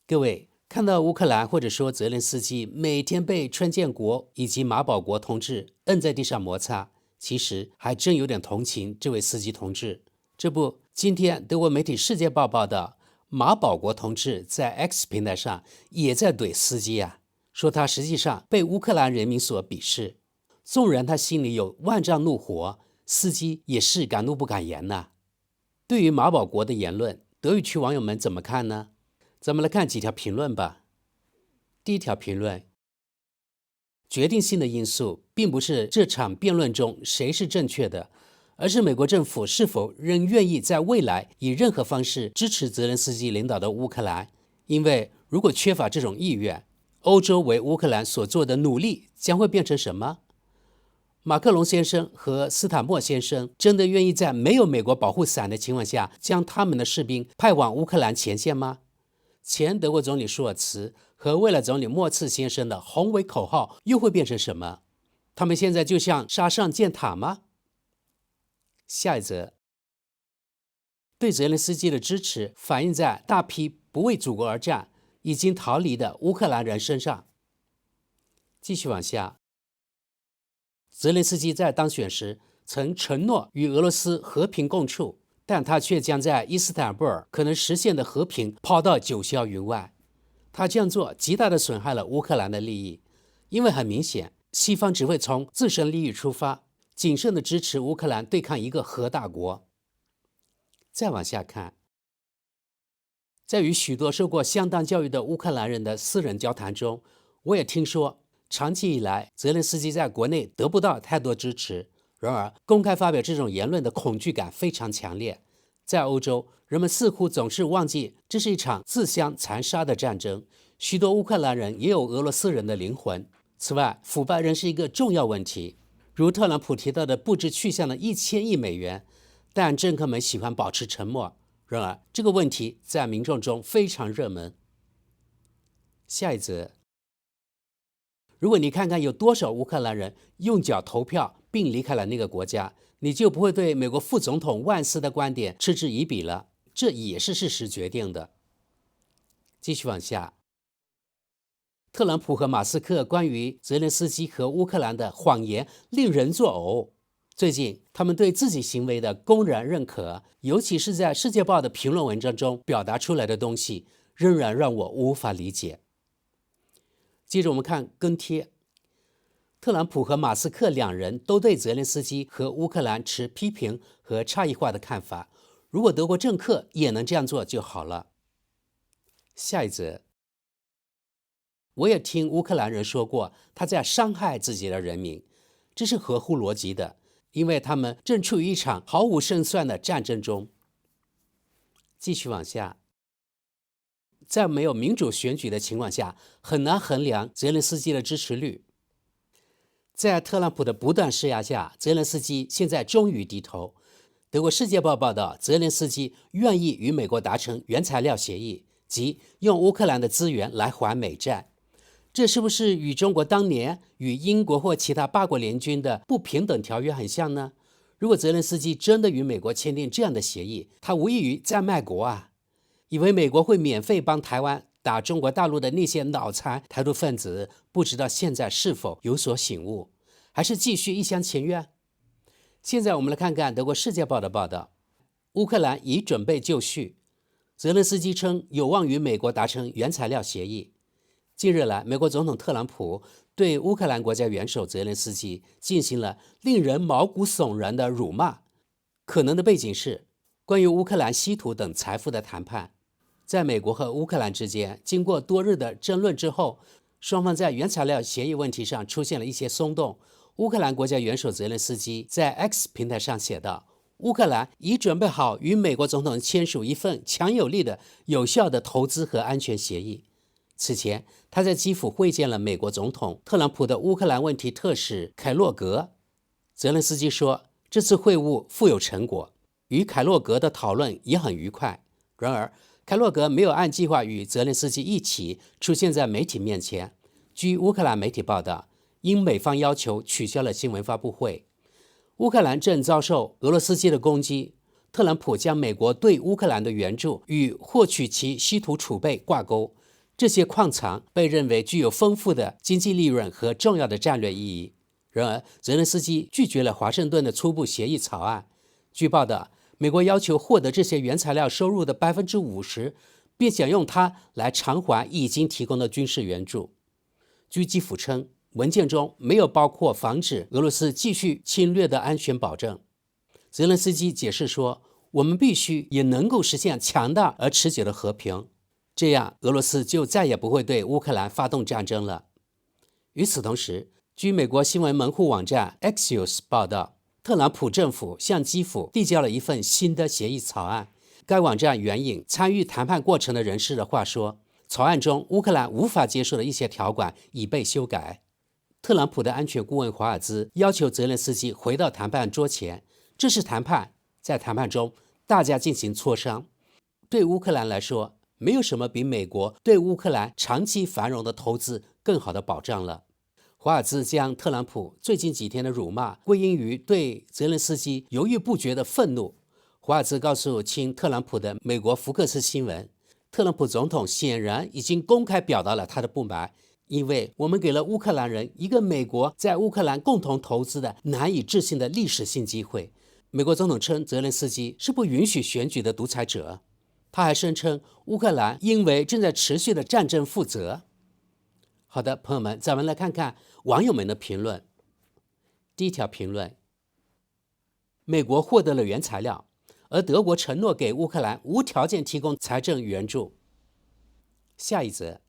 各位看到乌克兰或者说泽连斯基每天被川建国以及马保国同志摁在地上摩擦，其实还真有点同情这位司机同志。这不，今天德国媒体《世界报》报道，马保国同志在 X 平台上也在怼司机啊，说他实际上被乌克兰人民所鄙视。纵然他心里有万丈怒火，司机也是敢怒不敢言呐。对于马保国的言论，德语区网友们怎么看呢？咱们来看几条评论吧。第一条评论：决定性的因素并不是这场辩论中谁是正确的，而是美国政府是否仍愿意在未来以任何方式支持泽连斯基领导的乌克兰。因为如果缺乏这种意愿，欧洲为乌克兰所做的努力将会变成什么？马克龙先生和斯坦默先生真的愿意在没有美国保护伞的情况下将他们的士兵派往乌克兰前线吗？前德国总理舒尔茨和未来总理默茨先生的宏伟口号又会变成什么？他们现在就像沙上建塔吗？下一则，对泽连斯基的支持反映在大批不为祖国而战、已经逃离的乌克兰人身上。继续往下，泽连斯基在当选时曾承诺与俄罗斯和平共处，但他却将在伊斯坦布尔可能实现的和平抛到九霄云外。他这样做极大地损害了乌克兰的利益，因为很明显，西方只会从自身利益出发，谨慎地支持乌克兰对抗一个核大国。再往下看，在与许多受过相当教育的乌克兰人的私人交谈中，我也听说，长期以来，泽连斯基在国内得不到太多支持。然而，公开发表这种言论的恐惧感非常强烈。在欧洲，人们似乎总是忘记这是一场自相残杀的战争。许多乌克兰人也有俄罗斯人的灵魂。此外，腐败仍是一个重要问题，如特朗普提到的不知去向的1000亿美元，但政客们喜欢保持沉默。然而，这个问题在民众中非常热门。下一则，如果你看看有多少乌克兰人用脚投票并离开了那个国家，你就不会对美国副总统万斯的观点嗤之以鼻了，这也是事实决定的。继续往下，特朗普和马斯克关于泽连斯基和乌克兰的谎言令人作呕。最近，他们对自己行为的公然认可，尤其是在《世界报》的评论文章中表达出来的东西，仍然让我无法理解。接着我们看跟帖，特朗普和马斯克两人都对泽连斯基和乌克兰持批评和差异化的看法。如果德国政客也能这样做就好了。下一则，我也听乌克兰人说过，他在伤害自己的人民，这是合乎逻辑的，因为他们正处于一场毫无胜算的战争中。继续往下，在没有民主选举的情况下，很难衡量泽连斯基的支持率。在特朗普的不断施压下，泽连斯基现在终于低头。德国《世界报》报道，泽连斯基愿意与美国达成原材料协议，即用乌克兰的资源来还美债。这是不是与中国当年与英国或其他8国联军的不平等条约很像呢？如果泽连斯基真的与美国签订这样的协议，他无异于在卖国啊！以为美国会免费帮台湾打中国大陆的那些脑残台独分子，不知道现在是否有所醒悟，还是继续一厢情愿？现在我们来看看德国《世界报》的报道，乌克兰已准备就绪，泽连斯基称有望与美国达成原材料协议。近日来，美国总统特朗普对乌克兰国家元首泽连斯基进行了令人毛骨悚然的辱骂。可能的背景是关于乌克兰稀土等财富的谈判。在美国和乌克兰之间经过多日的争论之后，双方在原材料协议问题上出现了一些松动。乌克兰国家元首泽连斯基在 X 平台上写道，乌克兰已准备好与美国总统签署一份强有力的、有效的投资和安全协议。此前，他在基辅会见了美国总统特朗普的乌克兰问题特使凯洛格。泽连斯基说，这次会晤富有成果，与凯洛格的讨论也很愉快。然而，凯洛格没有按计划与泽连斯基一起出现在媒体面前。据乌克兰媒体报道，因美方要求取消了新闻发布会。乌克兰正遭受俄罗斯机的攻击，特朗普将美国对乌克兰的援助与获取其稀土储备挂钩，这些矿藏被认为具有丰富的经济利润和重要的战略意义。然而，泽连斯基拒绝了华盛顿的初步协议草案。据报道，美国要求获得这些原材料收入的50%，并想用它来偿还已经提供的军事援助。据基辅称，文件中没有包括防止俄罗斯继续侵略的安全保证。泽连斯基解释说，我们必须也能够实现强大而持久的和平，这样俄罗斯就再也不会对乌克兰发动战争了。与此同时，据美国新闻门户网站 Axios 报道，特朗普政府向基辅递交了一份新的协议草案。该网站援引参与谈判过程的人士的话说，草案中乌克兰无法接受的一些条款已被修改。特朗普的安全顾问华尔兹要求泽连斯基回到谈判桌前，这是谈判，在谈判中大家进行磋商。对乌克兰来说，没有什么比美国对乌克兰长期繁荣的投资更好的保障了。华尔兹将特朗普最近几天的辱骂归因于对泽连斯基犹豫不决的愤怒。华尔兹告诉亲特朗普的美国福克斯新闻，特朗普总统显然已经公开表达了他的不满，因为我们给了乌克兰人一个美国在乌克兰共同投资的难以置信的历史性机会。美国总统称泽连斯基是不允许选举的独裁者，他还声称乌克兰因为正在持续的战争负责。好的，朋友们，咱们来看看网友们的评论。第一条评论：美国获得了原材料，而德国承诺给乌克兰无条件提供财政援助。下一则：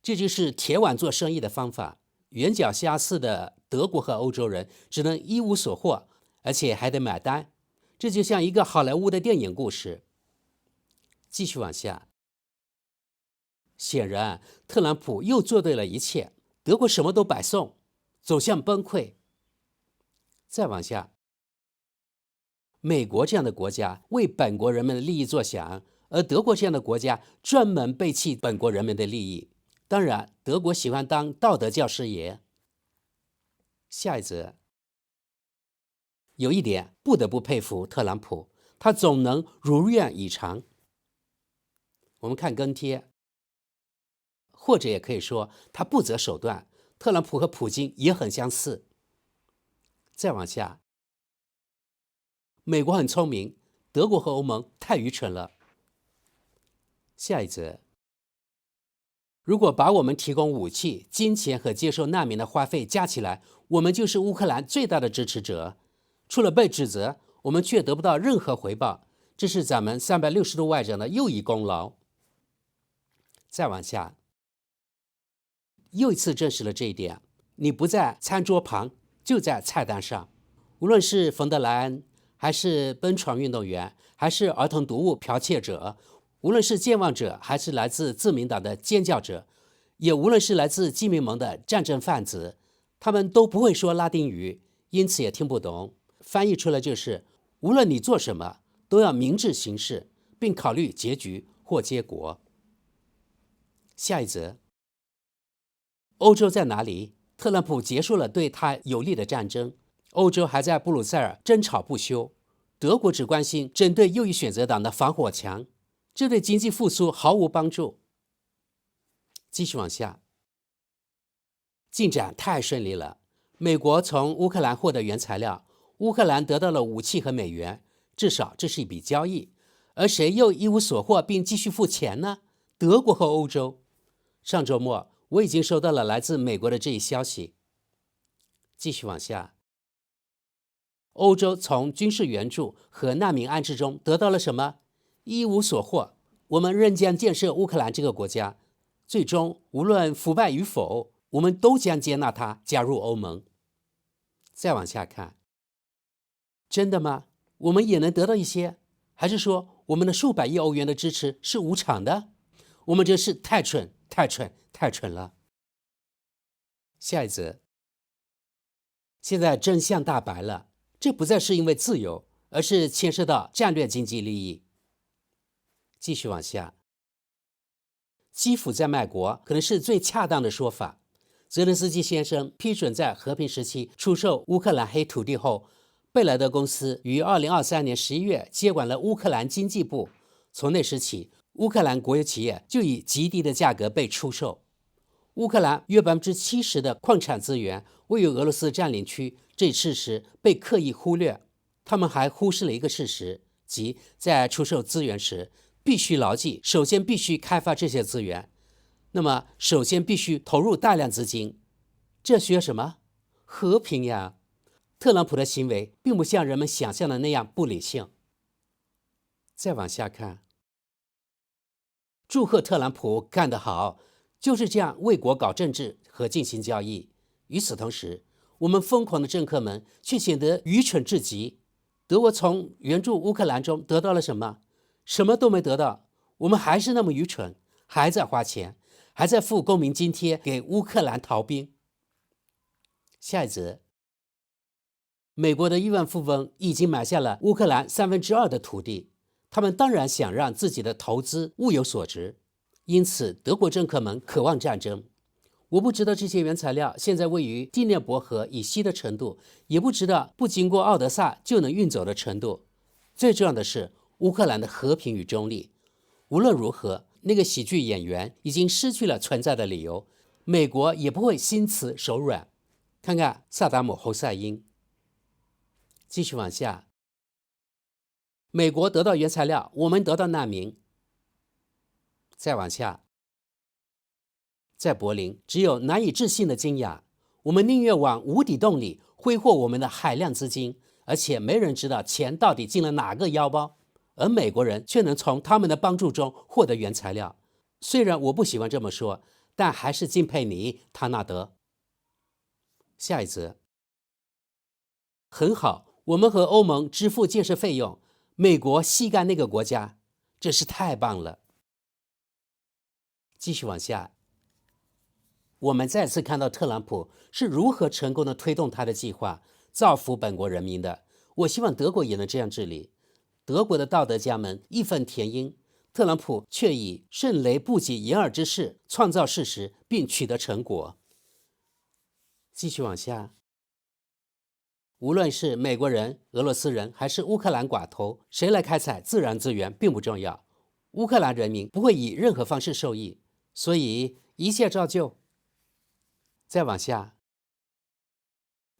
这就是铁腕做生意的方法，眼角瞎似的德国和欧洲人只能一无所获，而且还得买单，这就像一个好莱坞的电影故事。继续往下，显然特朗普又做对了一切，德国什么都白送，走向崩溃。再往下，美国这样的国家为本国人们的利益着想，而德国这样的国家专门背弃本国人们的利益。当然，德国喜欢当道德教师爷。下一则，有一点不得不佩服特朗普，他总能如愿以偿。我们看跟帖，或者也可以说他不择手段。特朗普和普京也很相似。再往下，美国很聪明，德国和欧盟太愚蠢了。下一则，如果把我们提供武器、金钱和接受难民的花费加起来，我们就是乌克兰最大的支持者。除了被指责，我们却得不到任何回报，这是咱们360度外长的又一功劳。再往下，又一次证实了这一点，你不在餐桌旁，就在菜单上。无论是冯德莱恩，还是奔闯运动员，还是儿童读物剽窃者，无论是健忘者，还是来自自民党的尖叫者，也无论是来自基民盟的战争贩子，他们都不会说拉丁语，因此也听不懂。翻译出来就是，无论你做什么，都要明智行事，并考虑结局或结果。下一则，欧洲在哪里？特朗普结束了对他有利的战争，欧洲还在布鲁塞尔争吵不休。德国只关心针对右翼选择党的防火墙，这对经济复苏毫无帮助。继续往下，进展太顺利了。美国从乌克兰获得原材料，乌克兰得到了武器和美元，至少这是一笔交易。而谁又一无所获并继续付钱呢？德国和欧洲。上周末我已经收到了来自美国的这一消息。继续往下，欧洲从军事援助和难民安置中得到了什么？一无所获。我们仍将建设乌克兰这个国家，最终无论腐败与否，我们都将接纳它加入欧盟。再往下看，真的吗？我们也能得到一些？还是说我们的数百亿欧元的支持是无偿的？我们真是太蠢了。下一则，现在真相大白了，这不再是因为自由，而是牵涉到战略经济利益。继续往下，基辅在卖国可能是最恰当的说法。泽连斯基先生批准在和平时期出售乌克兰黑土地后，贝莱德公司于2023年11月接管了乌克兰经济部。从那时起，乌克兰国有企业就以极低的价格被出售。乌克兰约70%的矿产资源位于俄罗斯占领区，这一事实被刻意忽略。他们还忽视了一个事实，即在出售资源时，必须牢记，首先必须开发这些资源，那么首先必须投入大量资金。这需要什么？和平呀！特朗普的行为并不像人们想象的那样不理性。再往下看，祝贺特朗普干得好，就是这样为国搞政治和进行交易。与此同时，我们疯狂的政客们却显得愚蠢至极。德国从援助乌克兰中得到了什么？什么都没得到。我们还是那么愚蠢，还在花钱，还在付公民津贴给乌克兰逃兵。下一则，美国的亿万富翁已经买下了乌克兰2/3的土地，他们当然想让自己的投资物有所值，因此德国政客们渴望战争。我不知道这些原材料现在位于第聂伯河以西的程度，也不知道不经过奥德萨就能运走的程度。最重要的是乌克兰的和平与中立。无论如何，那个喜剧演员已经失去了存在的理由，美国也不会心慈手软。看看萨达姆·侯赛因。继续往下，美国得到原材料，我们得到难民。再往下，在柏林只有难以置信的惊讶，我们宁愿往无底洞里挥霍我们的海量资金，而且没人知道钱到底进了哪个腰包，而美国人却能从他们的帮助中获得原材料。虽然我不喜欢这么说，但还是敬佩你，唐纳德。下一则，很好，我们和欧盟支付建设费用，美国吸干那个国家，这是太棒了。继续往下，我们再次看到特朗普是如何成功地推动他的计划，造福本国人民的。我希望德国也能这样治理。德国的道德家们义愤填膺，特朗普却以迅雷不及掩耳之势创造事实，并取得成果。继续往下，无论是美国人、俄罗斯人还是乌克兰寡头，谁来开采自然资源并不重要，乌克兰人民不会以任何方式受益，所以一切照旧。再往下，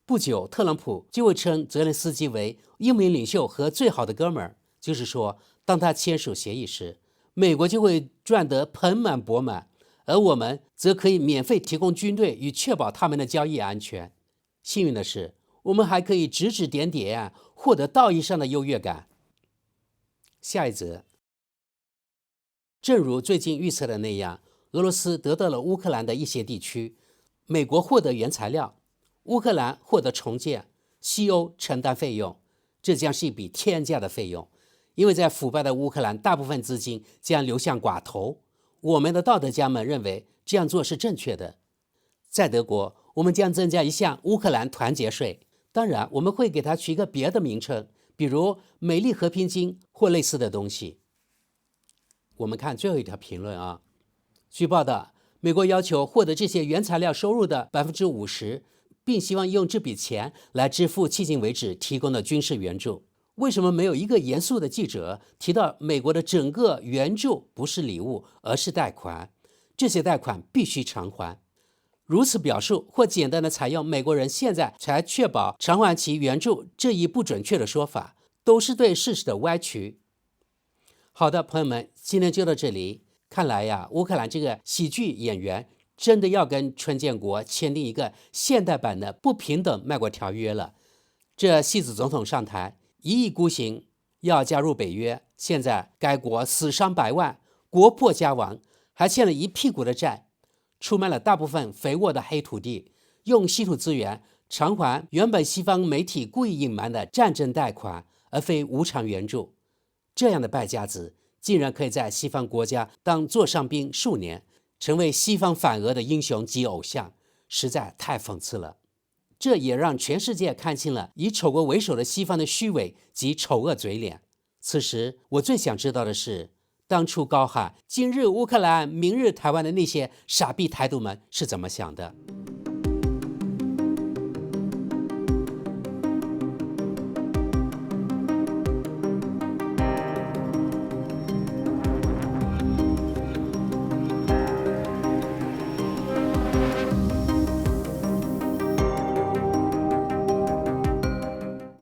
不久，特朗普就会称泽连斯基为英明领袖和最好的哥们儿，就是说，当他签署协议时，美国就会赚得盆满钵满，而我们则可以免费提供军队与确保他们的交易安全。幸运的是，我们还可以指指点点，获得道义上的优越感。下一则，正如最近预测的那样，俄罗斯得到了乌克兰的一些地区，美国获得原材料，乌克兰获得重建，西欧承担费用。这将是一笔天价的费用，因为在腐败的乌克兰，大部分资金将流向寡头。我们的道德家们认为这样做是正确的。在德国，我们将增加一项乌克兰团结税，当然我们会给它取一个别的名称，比如美丽和平金或类似的东西。我们看最后一条评论啊，据报道，美国要求获得这些原材料收入的50%，并希望用这笔钱来支付迄今为止提供的军事援助。为什么没有一个严肃的记者提到美国的整个援助不是礼物，而是贷款？这些贷款必须偿还。如此表述或简单的采用美国人现在才确保偿还其援助这一不准确的说法，都是对事实的歪曲。好的，朋友们，今天就到这里。看来呀，乌克兰这个喜剧演员真的要跟川建国签订一个现代版的不平等卖国条约了。这戏子总统上台，一意孤行要加入北约，现在该国死伤百万，国破家亡，还欠了一屁股的债，出卖了大部分肥沃的黑土地，用稀土资源偿还原本西方媒体故意隐瞒的战争贷款，而非无偿援助。这样的败家子竟然可以在西方国家当座上宾数年，成为西方反俄的英雄及偶像，实在太讽刺了。这也让全世界看清了以丑国为首的西方的虚伪及丑恶嘴脸。此时我最想知道的是，当初高喊今日乌克兰明日台湾的那些傻逼台独们是怎么想的。